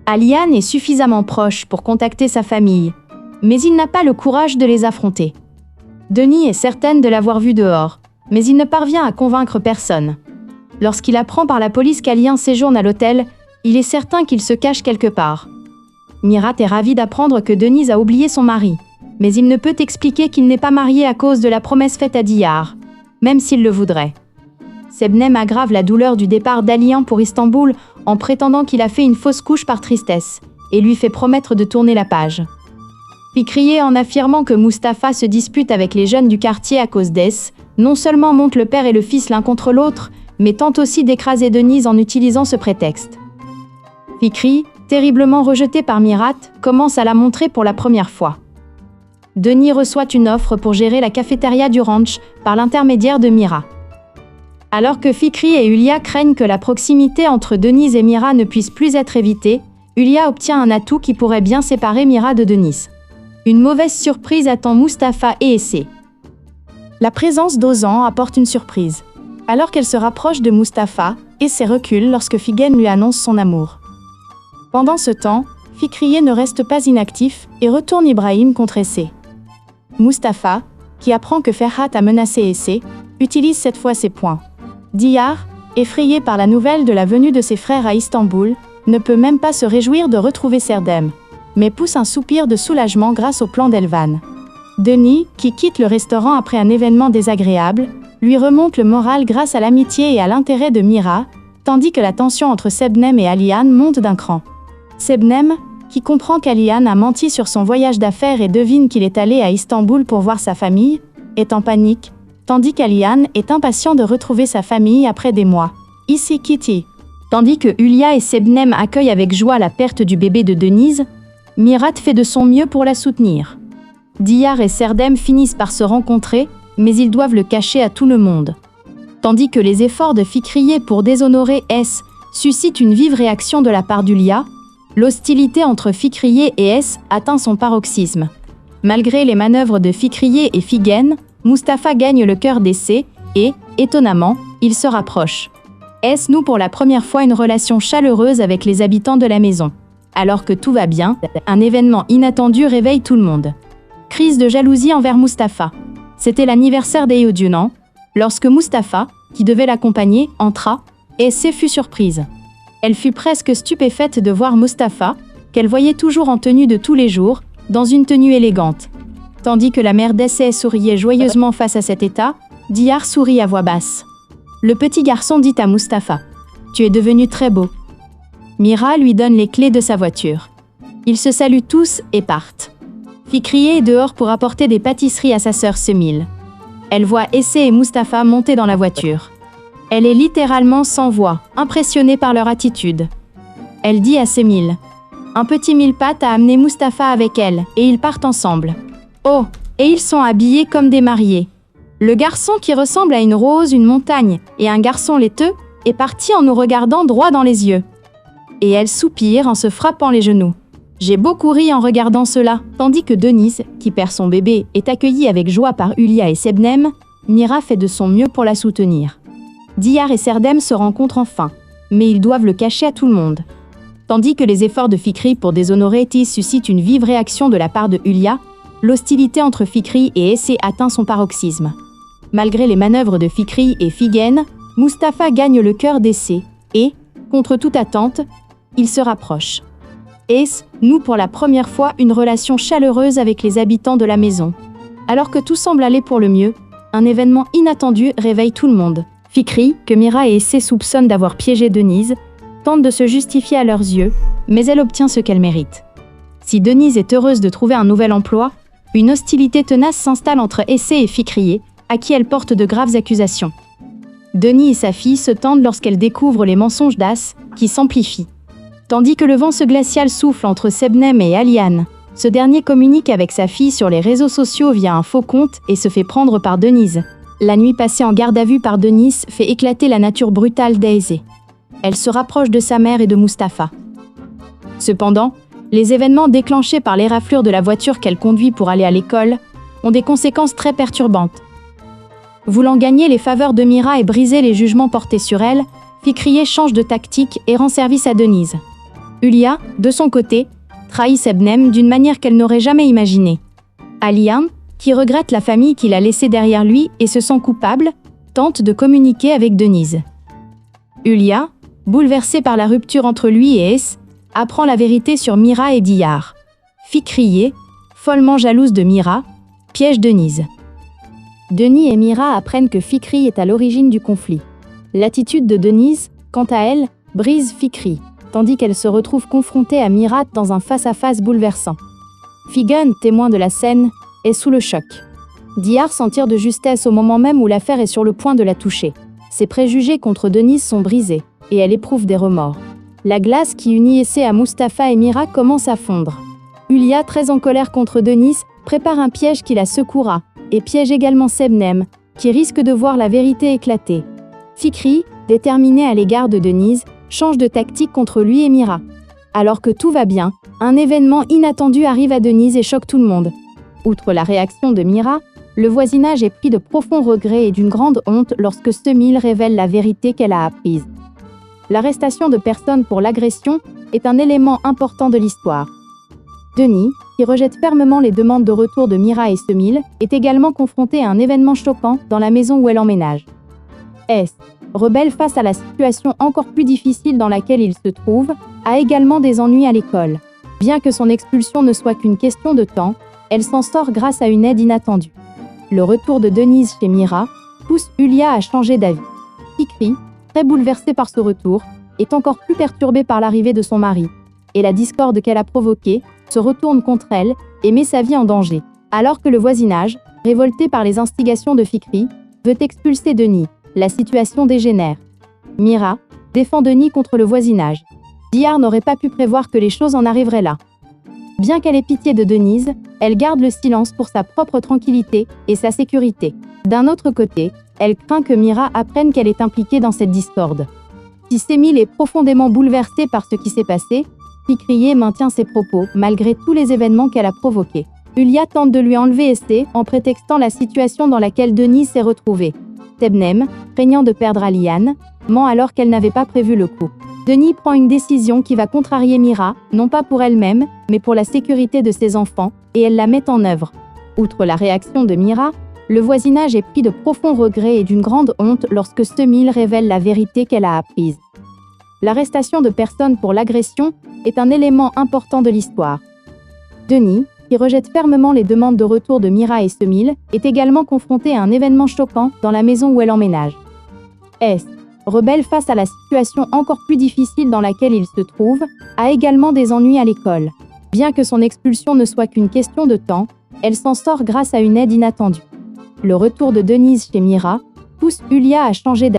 Aliane est suffisamment proche pour contacter sa famille, mais il n'a pas le courage de les affronter. Denis est certaine de l'avoir vu dehors, mais il ne parvient à convaincre personne. Lorsqu'il apprend par la police qu'Aliane séjourne à l'hôtel, il est certain qu'il se cache quelque part. Mirat est ravie d'apprendre que Denise a oublié son mari, mais il ne peut expliquer qu'il n'est pas marié à cause de la promesse faite à Diyar, même s'il le voudrait. Sebnem aggrave la douleur du départ d'Aliane pour Istanbul en prétendant qu'il a fait une fausse couche par tristesse, et lui fait promettre de tourner la page. Fikriye, en affirmant que Mustapha se dispute avec les jeunes du quartier à cause d'Es, non seulement monte le père et le fils l'un contre l'autre, mais tente aussi d'écraser Denise en utilisant ce prétexte. Fikri, terriblement rejeté par Mirat, commence à la montrer pour la première fois. Denis reçoit une offre pour gérer la cafétéria du ranch par l'intermédiaire de Mira. Alors que Fikri et Hulia craignent que la proximité entre Denise et Mira ne puisse plus être évitée, Hulia obtient un atout qui pourrait bien séparer Mira de Denise. Une mauvaise surprise attend Mustapha et Essé. La présence d'Ozan apporte une surprise. Alors qu'elle se rapproche de Mustapha, Essé recule lorsque Figen lui annonce son amour. Pendant ce temps, Fikriye ne reste pas inactif et retourne Ibrahim contre Essé. Mustapha, qui apprend que Ferhat a menacé Essé, utilise cette fois ses poings. Diyar, effrayé par la nouvelle de la venue de ses frères à Istanbul, ne peut même pas se réjouir de retrouver Serdem, mais pousse un soupir de soulagement grâce au plan d'Elvan. Denis, qui quitte le restaurant après un événement désagréable, lui remonte le moral grâce à l'amitié et à l'intérêt de Mira, tandis que la tension entre Sebnem et Aliane monte d'un cran. Sebnem, qui comprend qu'Aliane a menti sur son voyage d'affaires et devine qu'il est allé à Istanbul pour voir sa famille, est en panique, tandis qu'Aliane est impatient de retrouver sa famille après des mois. Ici Kitty. Tandis que Hulia et Sebnem accueillent avec joie la perte du bébé de Denise, Mirat fait de son mieux pour la soutenir. Diyar et Serdem finissent par se rencontrer, mais ils doivent le cacher à tout le monde. Tandis que les efforts de Fikriye pour déshonorer S suscitent une vive réaction de la part d'Hulia, l'hostilité entre Fikriye et S atteint son paroxysme. Malgré les manœuvres de Fikriye et Figen, Mustapha gagne le cœur d'Essé et, étonnamment, il se rapproche. S noue pour la première fois une relation chaleureuse avec les habitants de la maison. Alors que tout va bien, un événement inattendu réveille tout le monde. Crise de jalousie envers Mustapha. C'était l'anniversaire d'Eyodjunan. Lorsque Mustapha, qui devait l'accompagner, entra, Essé fut surprise. Elle fut presque stupéfaite de voir Mustapha, qu'elle voyait toujours en tenue de tous les jours, dans une tenue élégante. Tandis que la mère d'Essé souriait joyeusement face à cet état, Diyar sourit à voix basse. Le petit garçon dit à Mustapha : « Tu es devenu très beau. » Mira lui donne les clés de sa voiture. Ils se saluent tous et partent. Fikriye est dehors pour apporter des pâtisseries à sa sœur Semil. Elle voit Essé et Mustapha monter dans la voiture. Elle est littéralement sans voix, impressionnée par leur attitude. Elle dit à Semil : « Un petit mille-pattes a amené Mustapha avec elle, et ils partent ensemble. Oh, et ils sont habillés comme des mariés. Le garçon qui ressemble à une rose, une montagne, et un garçon laiteux, est parti en nous regardant droit dans les yeux. » Et elle soupire en se frappant les genoux. J'ai beaucoup ri en regardant cela, tandis que Denise, qui perd son bébé, est accueillie avec joie par Hulia et Sebnem. Mira fait de son mieux pour la soutenir. Diyar et Serdem se rencontrent enfin, mais ils doivent le cacher à tout le monde. Tandis que les efforts de Fikri pour déshonorer Tis suscitent une vive réaction de la part de Hulia, l'hostilité entre Fikri et Essé atteint son paroxysme. Malgré les manœuvres de Fikri et Figen, Mustapha gagne le cœur d'Essé et, contre toute attente, il se rapproche. Ess noue pour la première fois une relation chaleureuse avec les habitants de la maison. Alors que tout semble aller pour le mieux, un événement inattendu réveille tout le monde. Fikri, que Mira et Essé soupçonnent d'avoir piégé Denise, tente de se justifier à leurs yeux, mais elle obtient ce qu'elle mérite. Si Denise est heureuse de trouver un nouvel emploi, une hostilité tenace s'installe entre Essé et Fikriye, à qui elle porte de graves accusations. Denis et sa fille se tendent lorsqu'elle découvre les mensonges d'As, qui s'amplifient. Tandis que le vent glacial souffle entre Sebnem et Aliane, ce dernier communique avec sa fille sur les réseaux sociaux via un faux compte et se fait prendre par Denise. La nuit passée en garde à vue par Denise fait éclater la nature brutale d'Essé. Elle se rapproche de sa mère et de Mustapha. Cependant, les événements déclenchés par l'éraflure de la voiture qu'elle conduit pour aller à l'école ont des conséquences très perturbantes. Voulant gagner les faveurs de Mira et briser les jugements portés sur elle, Fikriye change de tactique et rend service à Denise. Hulia, de son côté, trahit Sebnem d'une manière qu'elle n'aurait jamais imaginée. Alian, qui regrette la famille qu'il a laissée derrière lui et se sent coupable, tente de communiquer avec Denise. Hulia, bouleversée par la rupture entre lui et Es, apprend la vérité sur Mira et Diyar. Fikriye, follement jalouse de Mira, piège Denise. Denis et Mira apprennent que Fikri est à l'origine du conflit. L'attitude de Denise, quant à elle, brise Fikri, tandis qu'elle se retrouve confrontée à Mira dans un face-à-face bouleversant. Figen, témoin de la scène, est sous le choc. Diyar s'en tire de justesse au moment même où l'affaire est sur le point de la toucher. Ses préjugés contre Denise sont brisés, et elle éprouve des remords. La glace qui unit Essé à Mustapha et Mira commence à fondre. Hulia, très en colère contre Denise, prépare un piège qui la secouera, et piège également Sebnem, qui risque de voir la vérité éclater. Fikri, déterminé à l'égard de Denise, change de tactique contre lui et Mira. Alors que tout va bien, un événement inattendu arrive à Denise et choque tout le monde. Outre la réaction de Mira, le voisinage est pris de profonds regrets et d'une grande honte lorsque Semil révèle la vérité qu'elle a apprise. L'arrestation de personnes pour l'agression est un élément important de l'histoire. Denis, qui rejette fermement les demandes de retour de Mira et Semil, est également confronté à un événement choquant dans la maison où elle emménage. Es, rebelle face à la situation encore plus difficile dans laquelle il se trouve, a également des ennuis à l'école. Bien que son expulsion ne soit qu'une question de temps, elle s'en sort grâce à une aide inattendue. Le retour de Denise chez Mira pousse Hulia à changer d'avis. Fikri, très bouleversée par ce retour, est encore plus perturbée par l'arrivée de son mari, et la discorde qu'elle a provoquée se retourne contre elle et met sa vie en danger. Alors que le voisinage, révolté par les instigations de Fikri, veut expulser Denis, la situation dégénère. Mira défend Denis contre le voisinage. Diyar n'aurait pas pu prévoir que les choses en arriveraient là. Bien qu'elle ait pitié de Denise, elle garde le silence pour sa propre tranquillité et sa sécurité. D'un autre côté, elle craint que Mira apprenne qu'elle est impliquée dans cette discorde. Si Semil est profondément bouleversée par ce qui s'est passé, Fikriye maintient ses propos malgré tous les événements qu'elle a provoqués. Hulia tente de lui enlever Essé en prétextant la situation dans laquelle Denise s'est retrouvée. Sebnem, craignant de perdre Alian, ment alors qu'elle n'avait pas prévu le coup. Denis prend une décision qui va contrarier Mira, non pas pour elle-même, mais pour la sécurité de ses enfants, et elle la met en œuvre. Outre la réaction de Mira, le voisinage est pris de profonds regrets et d'une grande honte lorsque Semil révèle la vérité qu'elle a apprise. L'arrestation de personnes pour l'agression est un élément important de l'histoire. Denis, qui rejette fermement les demandes de retour de Mira et Semil, est également confronté à un événement choquant dans la maison où elle emménage. Es, rebelle face à la situation encore plus difficile dans laquelle il se trouve, a également des ennuis à l'école. Bien que son expulsion ne soit qu'une question de temps, elle s'en sort grâce à une aide inattendue. Le retour de Denise chez Mira pousse Hulia à changer d'avis.